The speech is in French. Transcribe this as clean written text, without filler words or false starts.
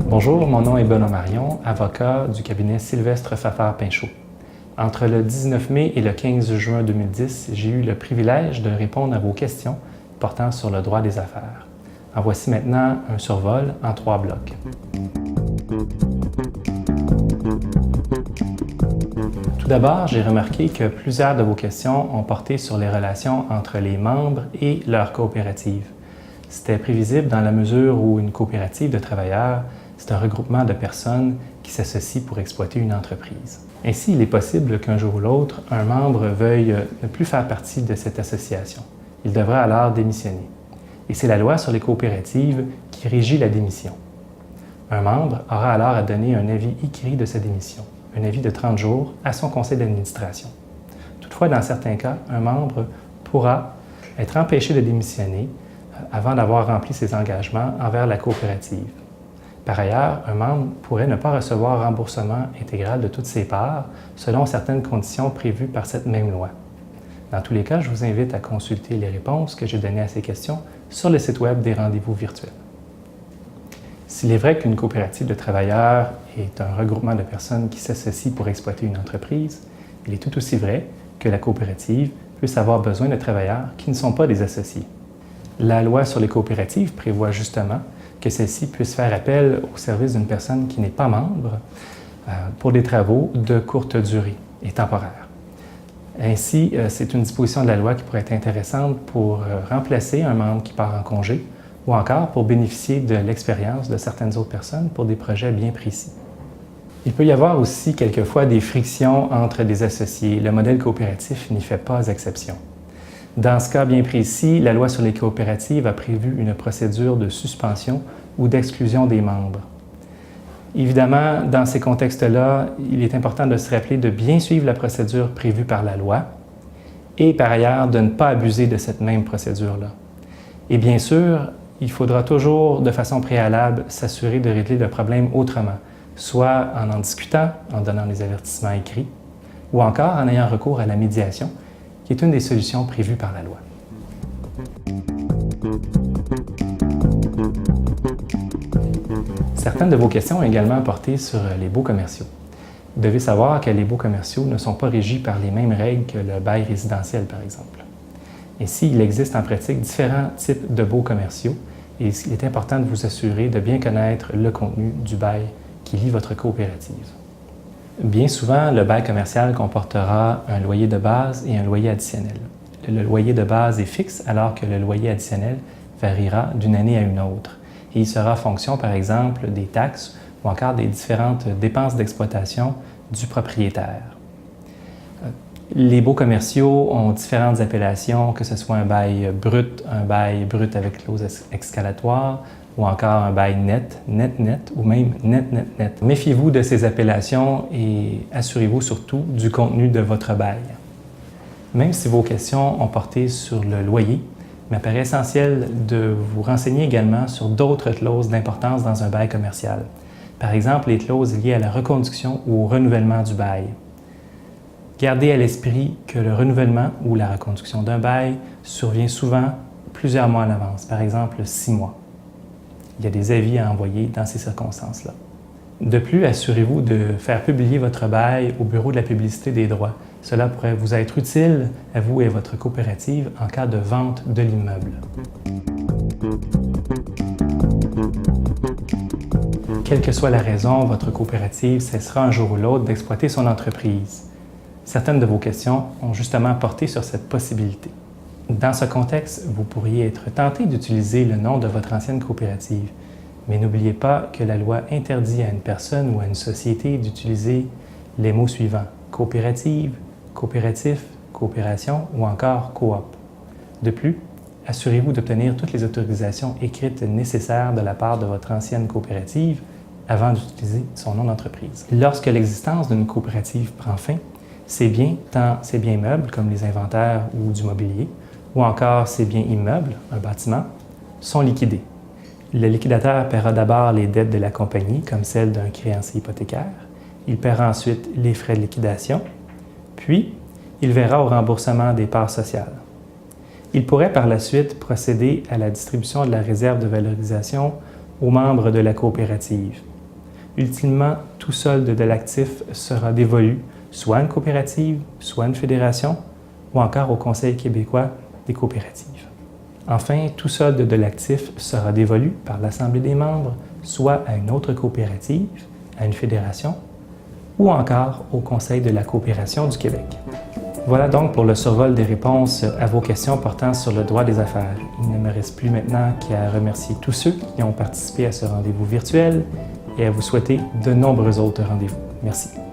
Bonjour, mon nom est Benoît Marion, avocat du cabinet Sylvestre Fafard-Pinchot. Entre le 19 mai et le 15 juin 2010, j'ai eu le privilège de répondre à vos questions portant sur le droit des affaires. En voici maintenant un survol en 3 blocs. Tout d'abord, j'ai remarqué que plusieurs de vos questions ont porté sur les relations entre les membres et leur coopérative. C'était prévisible dans la mesure où une coopérative de travailleurs, c'est un regroupement de personnes qui s'associent pour exploiter une entreprise. Ainsi, il est possible qu'un jour ou l'autre, un membre veuille ne plus faire partie de cette association. Il devra alors démissionner. Et c'est la loi sur les coopératives qui régit la démission. Un membre aura alors à donner un avis écrit de sa démission, un avis de 30 jours à son conseil d'administration. Toutefois, dans certains cas, un membre pourra être empêché de démissionner avant d'avoir rempli ses engagements envers la coopérative. Par ailleurs, un membre pourrait ne pas recevoir remboursement intégral de toutes ses parts selon certaines conditions prévues par cette même loi. Dans tous les cas, je vous invite à consulter les réponses que j'ai données à ces questions sur le site web des rendez-vous virtuels. S'il est vrai qu'une coopérative de travailleurs est un regroupement de personnes qui s'associent pour exploiter une entreprise, il est tout aussi vrai que la coopérative puisse avoir besoin de travailleurs qui ne sont pas des associés. La loi sur les coopératives prévoit justement que celle-ci puisse faire appel au service d'une personne qui n'est pas membre pour des travaux de courte durée et temporaire. Ainsi, c'est une disposition de la loi qui pourrait être intéressante pour remplacer un membre qui part en congé ou encore pour bénéficier de l'expérience de certaines autres personnes pour des projets bien précis. Il peut y avoir aussi quelquefois des frictions entre des associés. Le modèle coopératif n'y fait pas exception. Dans ce cas bien précis, la loi sur les coopératives a prévu une procédure de suspension ou d'exclusion des membres. Évidemment, dans ces contextes-là, il est important de se rappeler de bien suivre la procédure prévue par la loi et par ailleurs de ne pas abuser de cette même procédure-là. Et bien sûr, il faudra toujours, de façon préalable, s'assurer de régler le problème autrement, soit en discutant, en donnant des avertissements écrits, ou encore en ayant recours à la médiation, qui est une des solutions prévues par la loi. Certaines de vos questions ont également porté sur les baux commerciaux. Vous devez savoir que les baux commerciaux ne sont pas régis par les mêmes règles que le bail résidentiel, par exemple. Ainsi, il existe en pratique différents types de baux commerciaux et il est important de vous assurer de bien connaître le contenu du bail qui lie votre coopérative. Bien souvent, le bail commercial comportera un loyer de base et un loyer additionnel. Le loyer de base est fixe alors que le loyer additionnel variera d'une année à une autre. Et il sera fonction, par exemple, des taxes ou encore des différentes dépenses d'exploitation du propriétaire. Les baux commerciaux ont différentes appellations, que ce soit un bail brut avec clause escalatoire, ou encore un bail net, net-net, ou même net-net-net. Méfiez-vous de ces appellations et assurez-vous surtout du contenu de votre bail. Même si vos questions ont porté sur le loyer, il m'apparaît essentiel de vous renseigner également sur d'autres clauses d'importance dans un bail commercial. Par exemple, les clauses liées à la reconduction ou au renouvellement du bail. Gardez à l'esprit que le renouvellement ou la reconduction d'un bail survient souvent plusieurs mois à l'avance, par exemple 6 mois. Il y a des avis à envoyer dans ces circonstances-là. De plus, assurez-vous de faire publier votre bail au Bureau de la publicité des droits. Cela pourrait vous être utile à vous et à votre coopérative en cas de vente de l'immeuble. Quelle que soit la raison, votre coopérative cessera un jour ou l'autre d'exploiter son entreprise. Certaines de vos questions ont justement porté sur cette possibilité. Dans ce contexte, vous pourriez être tenté d'utiliser le nom de votre ancienne coopérative, mais n'oubliez pas que la loi interdit à une personne ou à une société d'utiliser les mots suivants: coopérative, coopératif, coopération ou encore coop. De plus, assurez-vous d'obtenir toutes les autorisations écrites nécessaires de la part de votre ancienne coopérative avant d'utiliser son nom d'entreprise. Lorsque l'existence d'une coopérative prend fin, ses biens, tant ses biens meubles comme les inventaires ou du mobilier, ou encore ses biens immeubles, un bâtiment, sont liquidés. Le liquidateur paiera d'abord les dettes de la compagnie, comme celles d'un créancier hypothécaire, Il paiera ensuite les frais de liquidation, puis il verra au remboursement des parts sociales. Il pourrait par la suite procéder à la distribution de la réserve de valorisation aux membres de la coopérative. Ultimement, tout solde de l'actif sera dévolu soit à une coopérative, soit à une fédération, ou encore au Conseil québécois des coopératives. Enfin, tout solde de l'actif sera dévolu par l'Assemblée des membres, soit à une autre coopérative, à une fédération, ou encore au Conseil de la coopération du Québec. Voilà donc pour le survol des réponses à vos questions portant sur le droit des affaires. Il ne me reste plus maintenant qu'à remercier tous ceux qui ont participé à ce rendez-vous virtuel et à vous souhaiter de nombreux autres rendez-vous. Merci.